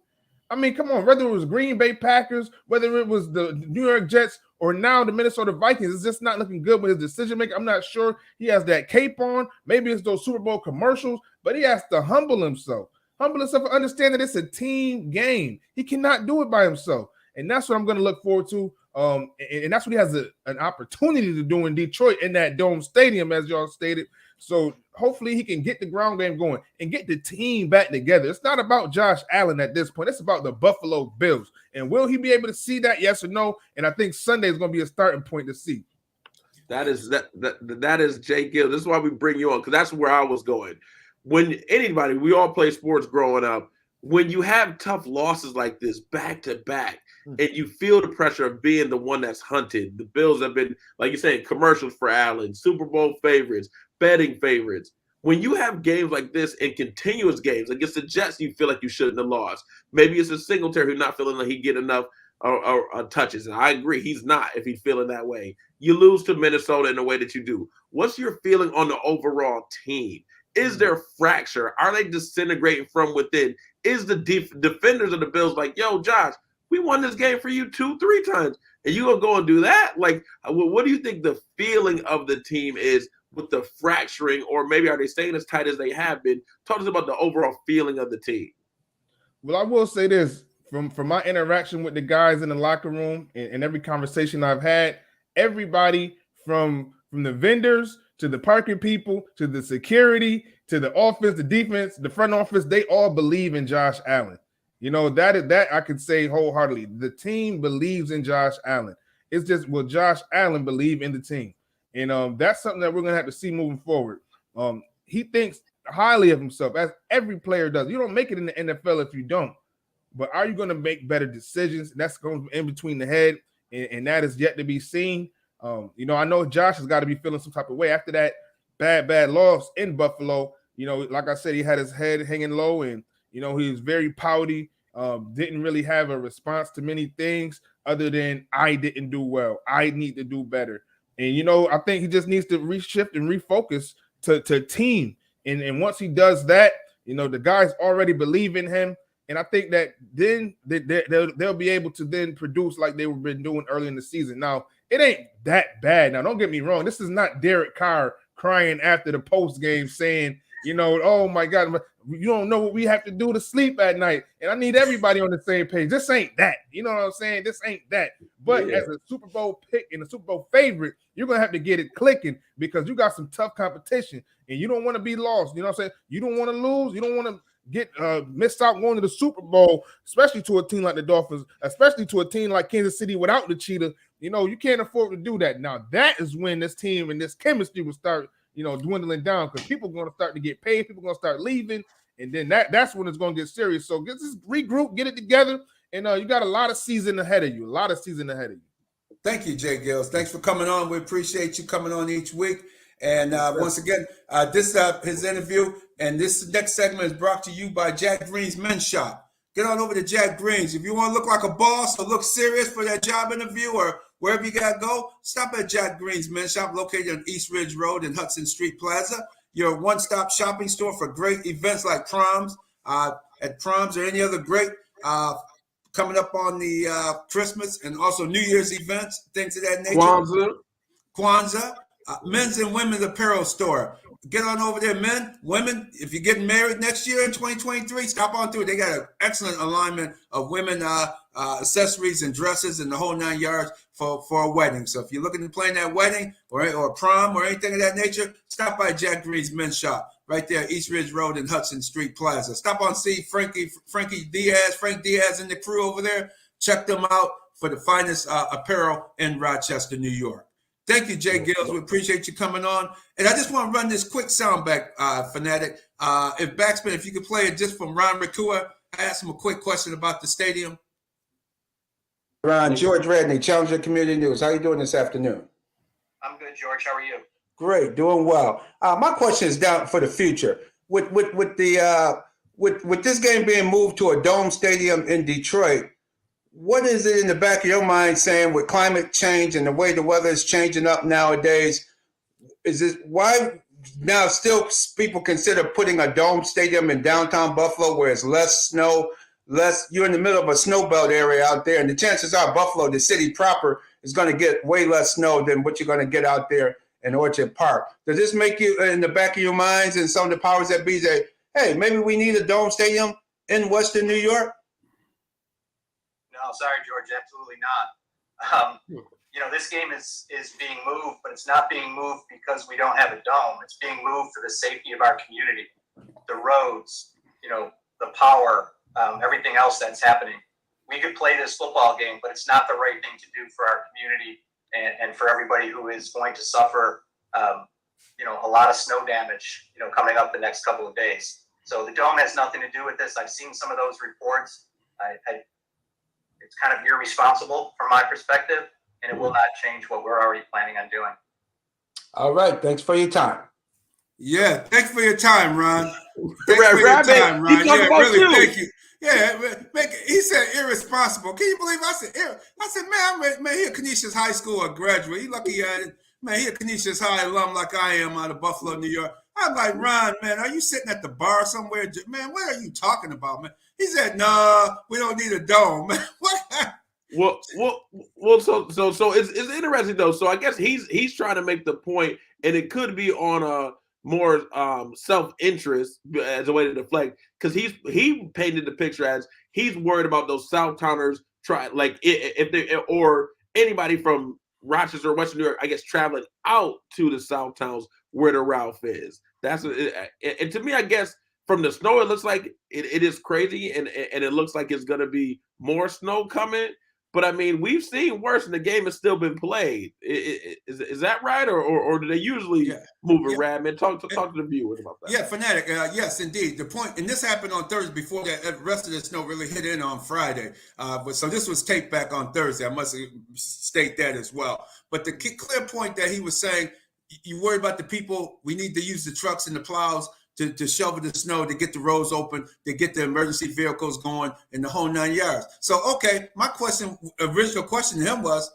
I mean, come on, whether it was Green Bay Packers, whether it was the New York Jets, or now the Minnesota Vikings, it's just not looking good with his decision making. I'm not sure he has that cape on. Maybe it's those Super Bowl commercials, but he has to humble himself and understand that it's a team game. He cannot do it by himself. And that's what I'm going to look forward to. And that's what he has an opportunity to do in Detroit in that Dome Stadium, as y'all stated. So hopefully he can get the ground game going and get the team back together. It's not about Josh Allen at this point. It's about the Buffalo Bills. And will he be able to see that? Yes or no? And I think Sunday is going to be a starting point to see. That is Jay Gill. This is why we bring you on, because that's where I was going. When anybody, we all play sports growing up, when you have tough losses like this back to back, and you feel the pressure of being the one that's hunted, the Bills have been, like you said, commercials for Allen, Super Bowl favorites, betting favorites. When you have games like this and continuous games against the Jets, you feel like you shouldn't have lost. Maybe it's a Singletary who's not feeling like he get enough touches. And I agree, he's not if he's feeling that way. You lose to Minnesota in the way that you do. What's your feeling on the overall team? Is there fracture? Are they disintegrating from within? Is the defenders of the Bills like, yo, Josh, we won this game for you 2-3 times, and you gonna go and do that? Like, what do you think the feeling of the team is with the fracturing, or maybe are they staying as tight as they have been? Talk to us about the overall feeling of the team. Well, I will say this, from my interaction with the guys in the locker room and every conversation I've had, everybody from the vendors to the parking people to the security to the offense, the defense, the front office, they all believe in Josh Allen. You know, that I could say wholeheartedly. The team believes in Josh Allen. It's just, will Josh Allen believe in the team? And that's something that we're going to have to see moving forward. He thinks highly of himself, as every player does. You don't make it in the NFL if you don't. But are you going to make better decisions? That's going in between the head, and that is yet to be seen. You know, I know Josh has got to be feeling some type of way after that bad loss in Buffalo. You know, like I said, he had his head hanging low, and, you know, he was very pouty, didn't really have a response to many things other than, I didn't do well. I need to do better. And, you know, I think he just needs to reshift and refocus to team. And once he does that, you know, the guys already believe in him. And I think that then they'll be able to then produce like they've been doing early in the season. Now, it ain't that bad. Now, don't get me wrong. This is not Derek Carr crying after the post game saying, you know, oh, my God, you don't know what we have to do to sleep at night. And I need everybody on the same page. This ain't that. You know what I'm saying? This ain't that. But as a Super Bowl pick and a Super Bowl favorite, you're going to have to get it clicking because you got some tough competition and you don't want to be lost. You know what I'm saying? You don't want to lose. You don't want to get missed out going to the Super Bowl, especially to a team like the Dolphins, especially to a team like Kansas City without the Cheetah. You know, you can't afford to do that. Now, that is when this team and this chemistry will start, you know, dwindling down because people are going to start to get paid. People are going to start leaving. And then that's when it's going to get serious. So just regroup, get it together. And you got a lot of season ahead of you. Thank you, Jay Gills. Thanks for coming on. We appreciate you coming on each week. And once again, this his interview. And this next segment is brought to you by Jack Green's Men's Shop. Get on over to Jack Green's. If you want to look like a boss or look serious for that job interview or wherever you got to go, stop at Jack Green's Men's Shop located on East Ridge Road in Hudson Street Plaza. Your one-stop shopping store for great events like proms, at proms or any other great coming up on the Christmas and also New Year's events, things of that nature. Kwanzaa. Men's and women's apparel store. get on over there, men, women. If you're getting married next year in 2023, stop on through. They got an excellent alignment of women accessories and dresses and the whole 9 yards for a wedding. So if you're looking to plan that wedding or prom or anything of that nature, stop by Jack Green's Men's Shop right there, East Ridge Road and Hudson Street Plaza. Stop on, see Frank Diaz and the crew over there. Check them out for the finest apparel in Rochester, New York. Thank you, Jay Gills. We appreciate you coming on. And I just want to run this quick sound back, Fanatic. If Backspin, if you could play it just from Ron Ricua, I asked him a quick question about the stadium. Ron, George Radney, Challenger Community News. How you doing this afternoon? I'm good, George. How are you? Great, doing well. My question is down for the future. With this game being moved to a dome stadium in Detroit, what is it in the back of your mind saying with climate change and the way the weather is changing up nowadays? Is it why now still people consider putting a dome stadium in downtown Buffalo where it's less snow, you're in the middle of a snow belt area out there, and the chances are Buffalo, the city proper, is going to get way less snow than what you're going to get out there in Orchard Park. Does this make you, in the back of your minds and some of the powers that be, say, hey, maybe we need a dome stadium in Western New York? No, sorry, George, absolutely not. This game is being moved, but it's not being moved because we don't have a dome. It's being moved for the safety of our community, the roads, the power, everything else that's happening. We could play this football game, but it's not the right thing to do for our community and for everybody who is going to suffer, a lot of snow damage, coming up the next couple of days. So the dome has nothing to do with this. I've seen some of those reports. It's kind of irresponsible from my perspective, and it will not change what we're already planning on doing. All right. Thanks for your time. Yeah. Thanks for your time, Ron. Thanks Right, for your Ron, time, Ron. yeah, really, thank you. Yeah, he said irresponsible. Can you believe I said, man, he at Canisius High School, a graduate. He lucky man, he a Canisius High alum like I am out of Buffalo, New York. I'm like, Ron, man, are you sitting at the bar somewhere? Man, what are you talking about, man? He said, no, we don't need a dome, man. What? Well, so it's interesting though. So I guess he's trying to make the point, and it could be on a more self-interest as a way to deflect, because he painted the picture as he's worried about those Southtowners if they or anybody from Rochester or Western New York, I guess, traveling out to the Southtowns where the Ralph is. And to me, I guess from the snow, it looks like it is crazy, and it looks like it's going to be more snow coming. But I mean, we've seen worse, and the game has still been played. Is that right, or do they usually move it, Radman? Talk to the viewers about that. Yeah, Fanatic. Yes, indeed. The point, and this happened on Thursday before the rest of the snow really hit in on Friday. But so this was taped back on Thursday. I must state that as well. But the clear point that he was saying, you worry about the people. We need to use the trucks and the plows to shovel the snow, to get the roads open, to get the emergency vehicles going, and the whole 9 yards. So, okay, my original question to him was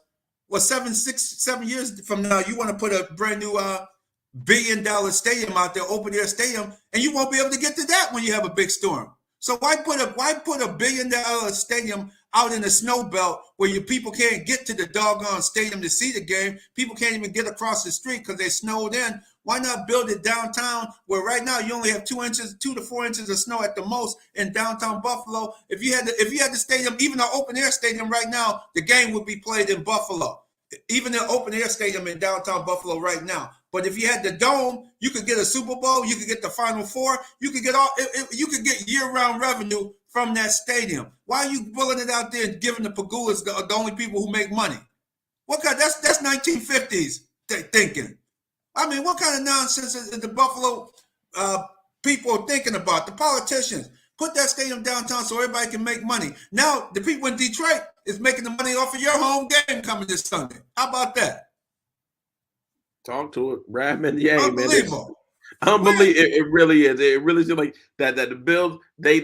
7 years from now, you want to put a brand new $1 billion stadium out there, open air stadium, and you won't be able to get to that when you have a big storm. So why put a $1 billion stadium out in the snow belt where your people can't get to the doggone stadium to see the game? People can't even get across the street because they snowed in. Why not build it downtown where right now you only have 2 to 4 inches of snow at the most in downtown Buffalo? If you had the stadium, even an open air stadium right now, the game would be played in Buffalo. Even an open air stadium in downtown Buffalo right now. But if you had the dome, you could get a Super Bowl, you could get the Final Four, you could get year-round revenue from that stadium. Why are you pulling it out there and giving the Pagulas the only people who make money? What kind? That's 1950s thinking. I mean, what kind of nonsense is the Buffalo people thinking about? The politicians. Put that stadium downtown so everybody can make money. Now, the people in Detroit is making the money off of your home game coming this Sunday. How about that? Talk to it, Radman. Yeah, unbelievable. Man. Unbelievable. It really is. It really seems like that the Bills, they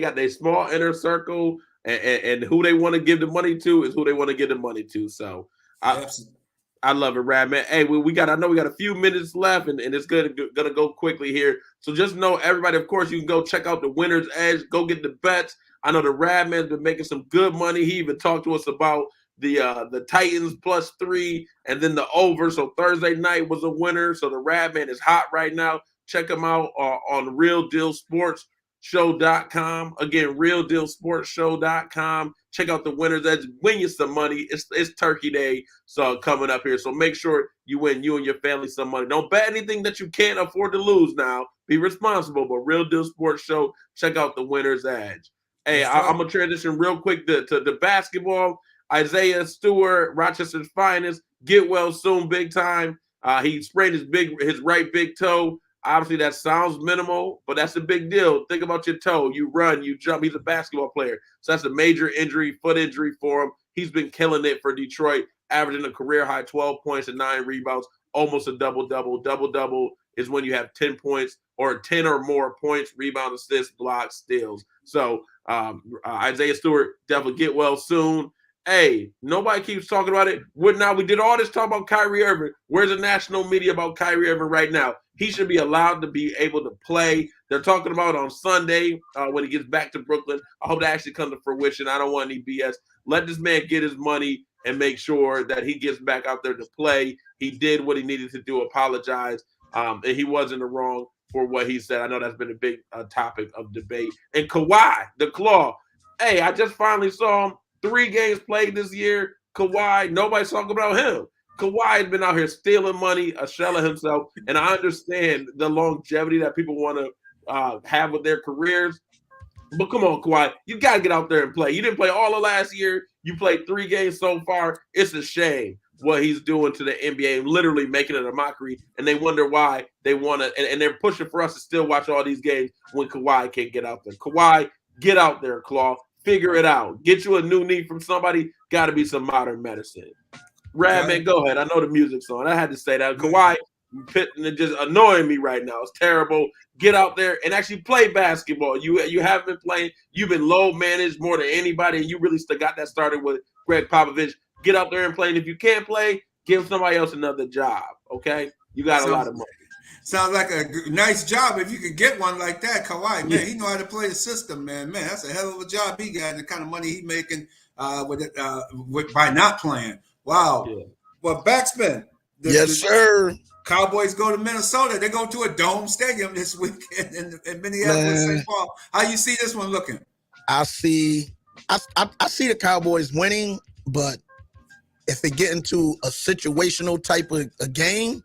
got their small inner circle, and who they want to give the money to is who they want to give the money to. So I love it, Radman. Hey, I know we got a few minutes left, and it's gonna go quickly here. So just know, everybody, of course, you can go check out the Winner's Edge. Go get the bets. I know the Radman's been making some good money. He even talked to us about the Titans +3, and then the over. So Thursday night was a winner. So the Radman is hot right now. Check him out on RealDealSportsShow.com. Again, RealDealSportsShow.com. Check out the winners. Edge. Win you some money. It's Turkey Day, so coming up here. So make sure you win you and your family some money. Don't bet anything that you can't afford to lose now. Be responsible. But Real Deal Sports Show, check out the winner's edge. Hey, I'm going to transition real quick to the basketball. Isaiah Stewart, Rochester's finest. Get well soon, big time. He sprained his right big toe. Obviously, that sounds minimal, but that's a big deal. Think about your toe. You run, you jump. He's a basketball player. So that's a major injury, foot injury for him. He's been killing it for Detroit, averaging a career-high 12 points and 9 rebounds, almost a double-double. Double-double is when you have 10 points or 10 or more points, rebound, assists, blocks, steals. So Isaiah Stewart, definitely get well soon. Hey, nobody keeps talking about it. We did all this talk about Kyrie Irving. Where's the national media about Kyrie Irving right now? He should be allowed to be able to play. They're talking about on Sunday when he gets back to Brooklyn. I hope that actually comes to fruition. I don't want any BS. Let this man get his money and make sure that he gets back out there to play. He did what he needed to do, apologize, and he wasn't wrong for what he said. I know that's been a big topic of debate. And Kawhi, the Claw. Hey, I just finally saw him. 3 games played this year. Kawhi, nobody's talking about him. Kawhi has been out here stealing money, a shell of himself, and I understand the longevity that people want to have with their careers. But come on, Kawhi, you got to get out there and play. You didn't play all of last year. You played 3 games so far. It's a shame what he's doing to the NBA, literally making it a mockery, and they wonder why they want to, and they're pushing for us to still watch all these games when Kawhi can't get out there. Kawhi, get out there, Claw. Figure it out. Get you a new knee from somebody. Got to be some modern medicine. Radman, go ahead. I know the music's on. I had to say that. Kawhi just annoying me right now. It's terrible. Get out there and actually play basketball. You haven't been playing. You've been low managed more than anybody, and you really still got that started with Greg Popovich. Get out there and play. And if you can't play, give somebody else another job. Okay? You got a lot of money. Sounds like a nice job if you could get one like that, Kawhi. Man, he know how to play the system, man. Man, that's a hell of a job he got and the kind of money he making by not playing. Wow. Yeah. Well, backspin. Sir. Cowboys go to Minnesota. They go to a dome stadium this weekend in Minneapolis, St. Paul. How you see this one looking? I see the Cowboys winning, but if they get into a situational type of a game,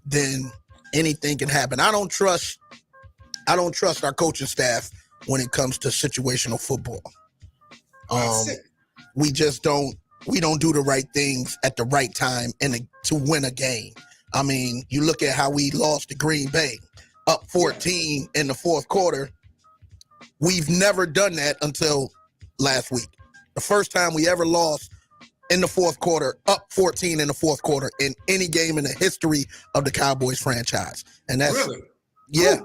then anything can happen. I don't trust our coaching staff when it comes to situational football. We don't do the right things at the right time to win a game. I mean, you look at how we lost to Green Bay, up 14 in the fourth quarter. We've never done that until last week. The first time we ever lost in the fourth quarter, up 14 in the fourth quarter in any game in the history of the Cowboys franchise. And that's really? Yeah.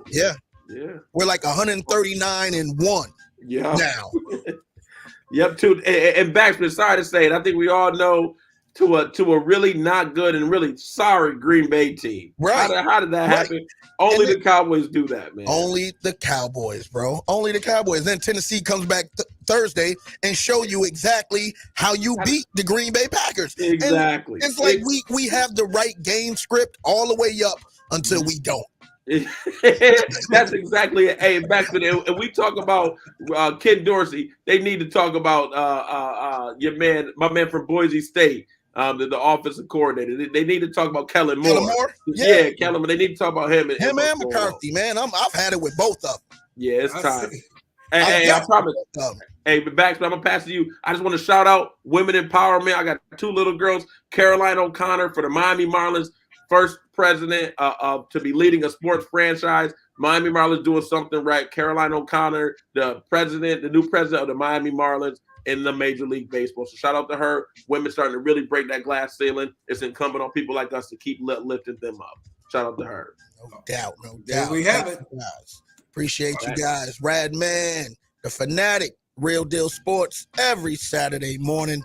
We're like 139-1 now. Yep, too. And Baxter, sorry to say it, I think we all know to a really not good and really sorry Green Bay team. Right. How did that happen? Only the Cowboys do that, man. Only the Cowboys, bro. Only the Cowboys. Then Tennessee comes back Thursday and show you exactly how you beat the Green Bay Packers. Exactly. And it's like we have the right game script all the way up until we don't. That's exactly it. Hey, Baxter, and we talk about Ken Dorsey. They need to talk about my man from Boise State. The offensive coordinator. They need to talk about Kellen Moore. Kellen Moore? Yeah, Kellen Moore. They need to talk about him. Him and McCarthy, man. I've had it with both of them. Yeah, it's time. Hey, I promise. Hey, but Baxter, I'm going to pass to you. I just want to shout out women empowerment. I got 2 little girls, Caroline O'Connor for the Miami Marlins, first president to be leading a sports franchise. Miami Marlins doing something right. Caroline O'Connor, the new president of the Miami Marlins in the Major League Baseball. So shout out to her. Women starting to really break that glass ceiling. It's incumbent on people like us to keep lifting them up. Shout out to her. No doubt. There we have it. Guys. Appreciate you guys. Radman, the Fanatic, Real Deal Sports, every Saturday morning,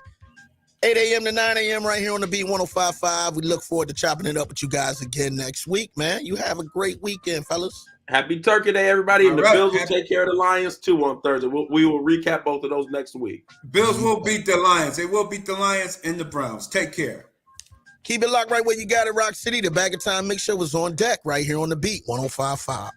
8 a.m. to 9 a.m. right here on the Beat 105.5. We look forward to chopping it up with you guys again next week, man. You have a great weekend, fellas. Happy Turkey Day, everybody. And All the right, Bills will happy- take care of the Lions too on Thursday. We will recap both of those next week. Bills will beat the Lions. They will beat the Lions and the Browns. Take care. Keep it locked right where you got it, Rock City. The Bag of Time Mix Show was on deck right here on the beat, 105.5.